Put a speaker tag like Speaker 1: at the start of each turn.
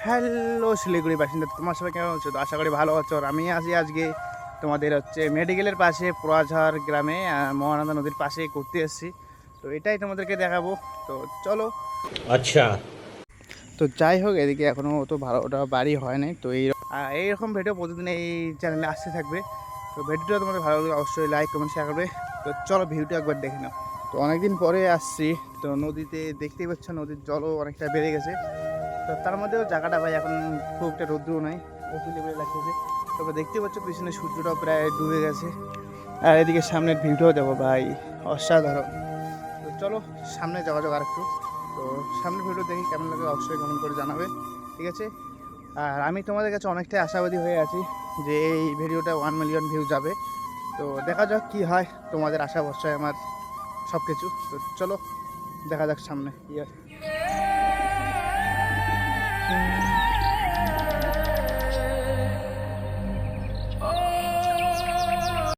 Speaker 1: Hello Siliguri বাসিন্দা, তোমার সবাই কেমন আছো? তো আশা করি ভালো আছো। আর আমি আছি আজকে তোমাদের মেডিকেলের পাশে পোড়াঝাড় গ্রামে মহানন্দা নদীর পাশে ঘুরতে এসেছি। তো এটাই তোমাদেরকে দেখাবো। তো চলো।
Speaker 2: আচ্ছা।
Speaker 1: তো যাই হোক, এদিকে এখনও তো ভালো ওটা বাড়ি হয় নাই। তো এইরকম ভিডিও প্রতিদিন এই চ্যানেলে আসতে থাকবে। তো ভিডিওটা তোমাদের ভালো লাগলে অবশ্যই লাইক কমেন্ট শেয়ার করবে। তো চলো ভিডিওটা একবার দেখে নাও। তো অনেকদিন পরে আসছি। তো নদীতে দেখতেই পাচ্ছ নদীর জলও অনেকটা বেড়ে গেছে। তো তার মধ্যেও জায়গাটা ভাই এখন খুব একটা রৌদ্র নাই, অফিলে বেড়ে লাগতেছে। তবে দেখতে পাচ্ছ পিছনে সূর্যটাও প্রায় ডুবে গেছে। আর এদিকে সামনের ভিউটাও দেখো ভাই, অসাধারণ। তো চলো সামনে যাওয়া যাক আর একটু। তো সামনের ভিডিও দেখি কেমন লাগে অবশ্যই কমেন্ট করে জানাবে, ঠিক আছে? আর আমি তোমাদের কাছে অনেকটাই আশাবাদী হয়ে আছি যে এই ভিডিওটা 1 মিলিয়ন ভিউ যাবে। তো দেখা যাক কি হয়, তোমাদের আশা ভরসায় আমার সব কিছু। তো চলো দেখা যাক সামনে কি হয়।